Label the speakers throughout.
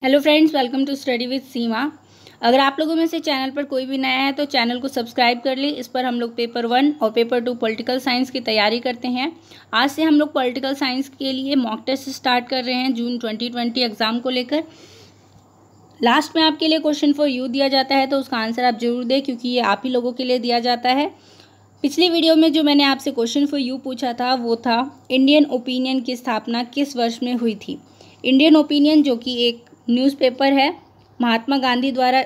Speaker 1: Hello friends, welcome to study with Seema. अगर आप लोगों में से चैनल पर कोई भी नया है तो चैनल को सब्सक्राइब कर ले। इस पर हम लोग पेपर 1 और पेपर 2 पॉलिटिकल साइंस की तैयारी करते हैं। आज से हम लोग पॉलिटिकल साइंस के लिए मॉक टेस्ट स्टार्ट कर रहे हैं जून 2020 एग्ज़ाम को लेकर। लास्ट में आपके लिए क्वेश्चन फॉर यू दिया जाता है, तो उसका आंसर आप जरूर दें क्योंकि ये आप ही लोगों के लिए दिया जाता है। पिछली वीडियो में जो मैंने आपसे क्वेश्चन फॉर यू पूछा था वो था इंडियन ओपिनियन की स्थापना किस वर्ष में हुई थी। इंडियन ओपिनियन जो कि एक न्यूज़पेपर है, महात्मा गांधी द्वारा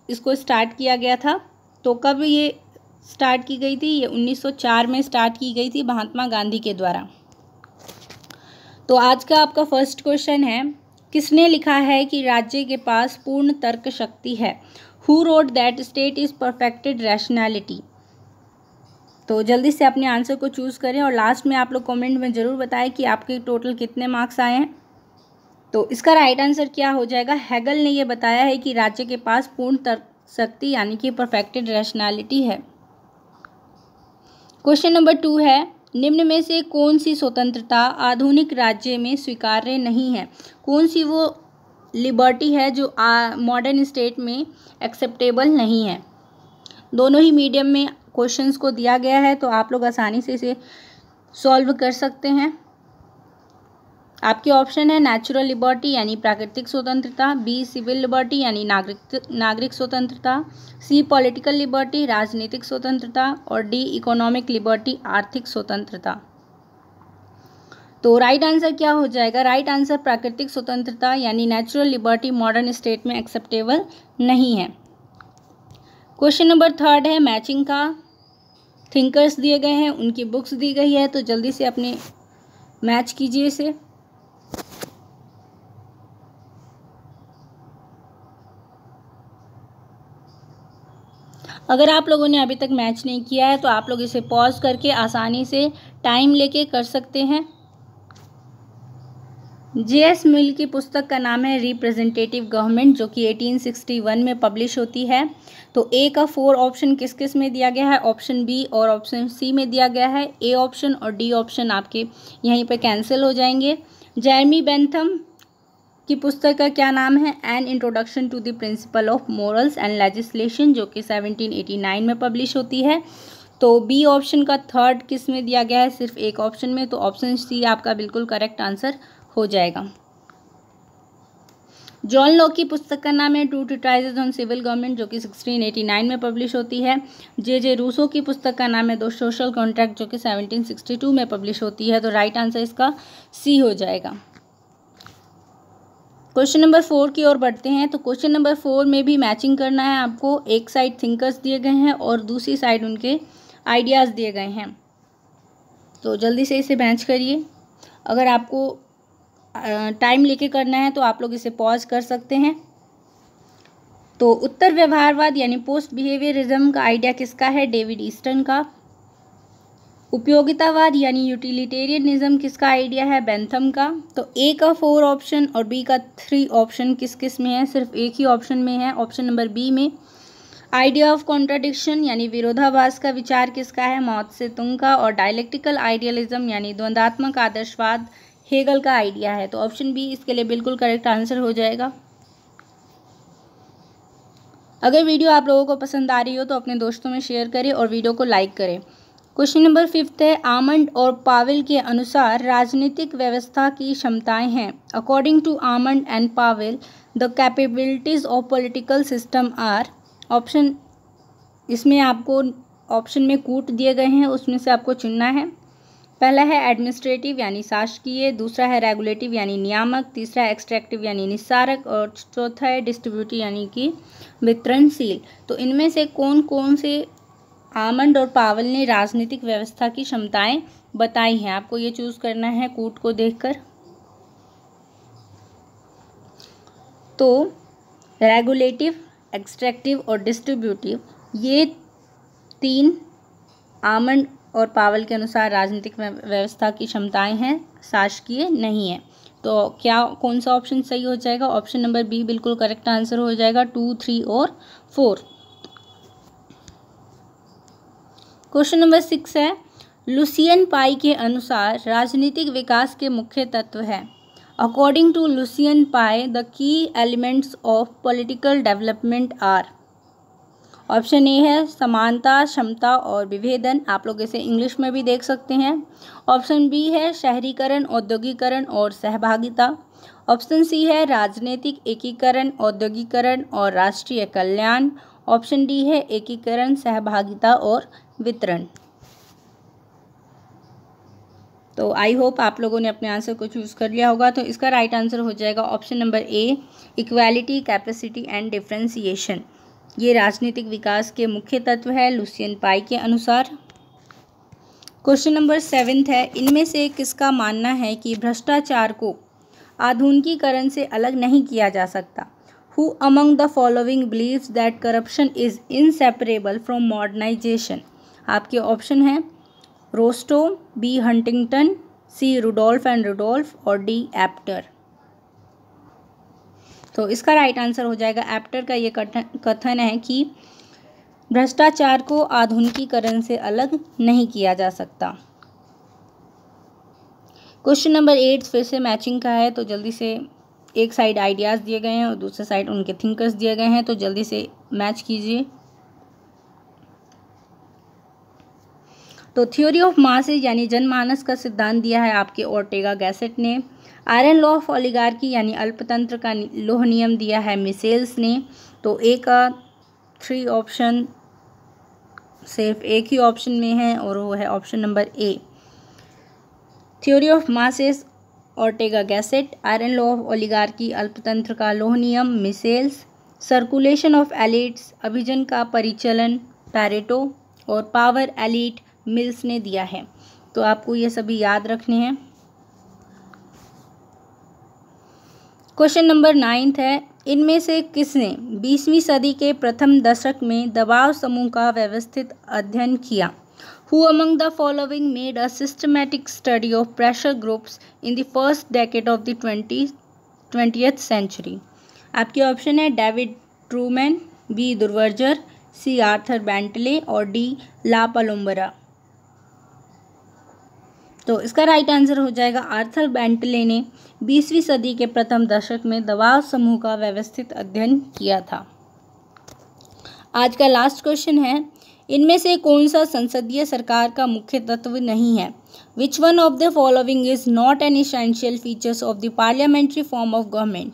Speaker 1: इसको स्टार्ट किया गया था। तो कब ये स्टार्ट की गई थी? ये 1904 में स्टार्ट की गई थी महात्मा गांधी के द्वारा। तो आज का आपका फर्स्ट क्वेश्चन है, किसने लिखा है कि राज्य के पास पूर्ण तर्क शक्ति है? Who wrote that state is perfected rationality? तो जल्दी से अपने आंसर को चूज़ करें और लास्ट में आप लोग कमेंट में ज़रूर बताएं कि आपके टोटल कितने मार्क्स आए हैं। तो इसका राइट आंसर क्या हो जाएगा? हेगल ने यह बताया है कि राज्य के पास पूर्ण तर्क शक्ति यानी कि परफेक्टेड रैशनैलिटी है। क्वेश्चन नंबर 2 है, निम्न में से कौन सी स्वतंत्रता आधुनिक राज्य में स्वीकार्य नहीं है? कौन सी वो लिबर्टी है जो मॉडर्न स्टेट में एक्सेप्टेबल नहीं है? दोनों ही मीडियम में क्वेश्चंस को दिया गया है, तो आप लोग आसानी से इसे सॉल्व कर सकते हैं। आपके ऑप्शन है नेचुरल लिबर्टी यानी प्राकृतिक स्वतंत्रता, बी सिविल लिबर्टी यानी नागरिक स्वतंत्रता, सी पॉलिटिकल लिबर्टी राजनीतिक स्वतंत्रता और डी इकोनॉमिक लिबर्टी आर्थिक स्वतंत्रता। तो राइट आंसर क्या हो जाएगा? राइट आंसर प्राकृतिक स्वतंत्रता यानी नेचुरल लिबर्टी मॉडर्न स्टेट में एक्सेप्टेबल नहीं है। क्वेश्चन नंबर 3 है, मैचिंग का थिंकर्स दिए गए हैं, उनकी बुक्स दी गई है, तो जल्दी से अपने मैच कीजिए इसे। अगर आप लोगों ने अभी तक मैच नहीं किया है तो आप लोग इसे पॉज करके आसानी से टाइम लेके कर सकते हैं। जे.एस. मिल की पुस्तक का नाम है रिप्रेजेंटेटिव गवर्नमेंट, जो कि 1861 में पब्लिश होती है। तो ए का 4 ऑप्शन किस किस में दिया गया है? ऑप्शन बी और ऑप्शन सी में दिया गया है। ए ऑप्शन और डी ऑप्शन आपके यहीं पे कैंसिल हो जाएंगे। जेरेमी बेंथम की पुस्तक का क्या नाम है? An introduction to the principle of morals and legislation, जो कि 1789 में पब्लिश होती है। तो बी ऑप्शन का 3rd किस में दिया गया है? सिर्फ एक ऑप्शन में, तो ऑप्शन सी आपका बिल्कुल करेक्ट आंसर हो जाएगा। जॉन लॉक की पुस्तक का नाम है टू ट्रीटाइजेस ऑन सिविल गवर्नमेंट, जो कि 1689 में पब्लिश होती है। जे रूसो की पुस्तक का नाम है द सोशल कॉन्ट्रैक्ट, जो कि 1762 में पब्लिश होती है। तो राइट आंसर इसका सी हो जाएगा। क्वेश्चन नंबर 4 की ओर बढ़ते हैं। तो क्वेश्चन नंबर 4 में भी मैचिंग करना है आपको। एक साइड थिंकर्स दिए गए हैं और दूसरी साइड उनके आइडियाज़ दिए गए हैं, तो जल्दी से इसे मैच करिए। अगर आपको टाइम लेके करना है तो आप लोग इसे पॉज कर सकते हैं। तो उत्तर व्यवहारवाद यानी पोस्ट बिहेवियरिज्म का आइडिया किसका है? डेविड ईस्टन का। उपयोगितावाद यानी यूटिलिटेरियनिज्म किसका आइडिया है? बेंथम का। तो ए का 4 ऑप्शन और बी का 3 ऑप्शन किस किस में है? सिर्फ एक ही ऑप्शन में है, ऑप्शन नंबर बी में। आइडिया ऑफ कॉन्ट्राडिक्शन यानी विरोधाभास का विचार किसका है? माओ त्से तुंग का। और डायलेक्टिकल आइडियलिज्म यानी द्वंद्वात्मक आदर्शवाद हेगल का आइडिया है। तो ऑप्शन बी इसके लिए बिल्कुल करेक्ट आंसर हो जाएगा। अगर वीडियो आप लोगों को पसंद आ रही हो तो अपने दोस्तों में शेयर करें और वीडियो को लाइक करें। क्वेश्चन नंबर 5 है, आमंड और पावेल के अनुसार राजनीतिक व्यवस्था की क्षमताएं हैं। According to Almond and Powell the capabilities of political system are. Option इसमें आपको ऑप्शन में कूट दिए गए हैं, उसमें से आपको चुनना है। पहला है एडमिनिस्ट्रेटिव यानी शासकीय, दूसरा है रेगुलेटिव यानी नियामक, तीसरा है एक्सट्रैक्टिव यानी निस्सारक और चौथा है डिस्ट्रीब्यूटिव यानी कि वितरणशील। तो इनमें से कौन कौन से आमंड और पावेल ने राजनीतिक व्यवस्था की क्षमताएं बताई हैं? आपको ये चूज करना है कूट को देखकर। तो रेगुलेटिव, एक्सट्रैक्टिव और डिस्ट्रीब्यूटिव, ये 3 आमंड और पावेल के अनुसार राजनीतिक व्यवस्था की क्षमताएं हैं, शासकीय नहीं है। तो क्या कौन सा ऑप्शन सही हो जाएगा? ऑप्शन नंबर बी बिल्कुल करेक्ट आंसर हो जाएगा। 2, 3 और 4। क्वेश्चन नंबर 6 है, लुसियन पाई के अनुसार राजनीतिक विकास के मुख्य तत्व है। According to Lucian Pye the key elements of political development are. Option A है समानता, क्षमता और विभेदन। आप लोग इसे इंग्लिश में भी देख सकते हैं। ऑप्शन बी है शहरीकरण, औद्योगिकरण और सहभागिता। ऑप्शन सी है राजनीतिक एकीकरण, औद्योगिकरण और राष्ट्रीय कल्याण। ऑप्शन डी है एकीकरण, सहभागिता और वितरण। तो आई होप आप लोगों ने अपने आंसर को चूज़ कर लिया होगा। तो इसका राइट आंसर हो जाएगा option number A, equality, capacity and differentiation. ये राजनीतिक विकास के मुख्य तत्व है लुसियन पाई के अनुसार। क्वेश्चन नंबर 7 है, इनमें से किसका मानना है कि भ्रष्टाचार को आधुनिकीकरण से अलग नहीं किया जा सकता? Who among the following believes that corruption is inseparable from modernization? आपके ऑप्शन हैं Rostow, B Huntington, C Rudolph and Rudolph और डी एप्टर। तो इसका राइट आंसर हो जाएगा एप्टर का ये कथन है कि भ्रष्टाचार को आधुनिकीकरण से अलग नहीं किया जा सकता। क्वेश्चन नंबर 8 फिर से मैचिंग का है, तो जल्दी से एक साइड आइडियाज़ दिए गए हैं और दूसरे साइड उनके थिंकर्स दिए गए हैं, तो जल्दी से मैच कीजिए। तो थ्योरी ऑफ मासेज यानी जनमानस का सिद्धांत दिया है आपके ओर्टेगा गैसेट ने। आयरन लॉ ऑफ ओलिगार्की यानी अल्पतंत्र का लोह नियम दिया है मिसेल्स ने। तो ए का 3 ऑप्शन सिर्फ एक ही ऑप्शन में है और वो है option number A. Theory of masses Ortega Gasset, iron law of oligarchy अल्पतंत्र का लोह नियम मिसेल्स, सर्कुलेशन ऑफ एलिट्स अभिजन का परिचलन पैरेटो और पावर एलिट मिल्स ने दिया है। तो आपको ये सभी याद रखने हैं। क्वेश्चन नंबर 9 है, इनमें से किसने 20वीं सदी के प्रथम दशक में दबाव समूह का व्यवस्थित अध्ययन किया? Who among the following made a systematic study of pressure groups in the first decade of the 20th century? आपके ऑप्शन है डेविड ट्रूमैन, बी दुर्वर्जर, सी आर्थर बेंटले और डी ला पलोम्बरा। तो इसका राइट आंसर हो जाएगा आर्थर बेंटले ने 20वीं सदी के प्रथम दशक में दबाव समूह का व्यवस्थित अध्ययन किया था। आज का लास्ट क्वेश्चन है, इनमें से कौन सा संसदीय सरकार का मुख्य तत्व नहीं है? Which one of the following is not an essential features of the parliamentary form of government?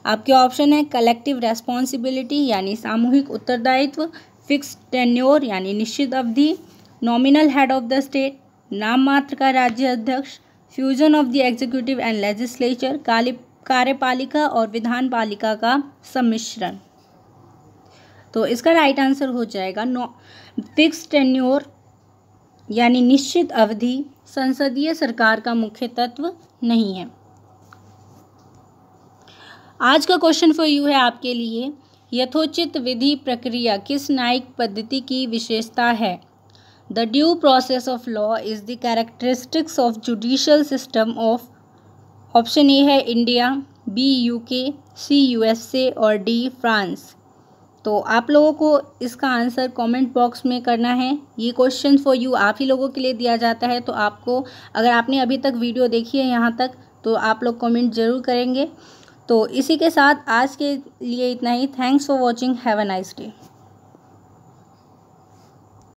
Speaker 1: आपके ऑप्शन है कलेक्टिव रेस्पॉन्सिबिलिटी यानी सामूहिक उत्तरदायित्व, फिक्स्ड टेन्योर यानी निश्चित अवधि, nominal head of the state नाम मात्र का राज्य अध्यक्ष, fusion of the executive and legislature कार्यपालिका और विधान पालिका का सम्मिश्रण। तो इसका राइट आंसर हो जाएगा फिक्स्ड टेन्योर यानी निश्चित अवधि संसदीय सरकार का मुख्य तत्व नहीं है। आज का क्वेश्चन फॉर यू है आपके लिए, यथोचित विधि प्रक्रिया किस न्यायिक पद्धति की विशेषता है? The due process of law is the characteristics of judicial system of. Option A है India, B UK, C USA और डी फ्रांस। तो आप लोगों को इसका आंसर कमेंट बॉक्स में करना है। ये क्वेश्चन फॉर यू आप ही लोगों के लिए दिया जाता है, तो आपको अगर आपने अभी तक वीडियो देखी है यहाँ तक तो आप लोग कमेंट ज़रूर करेंगे। तो इसी के साथ आज के लिए इतना ही। Thanks for watching, have a nice day.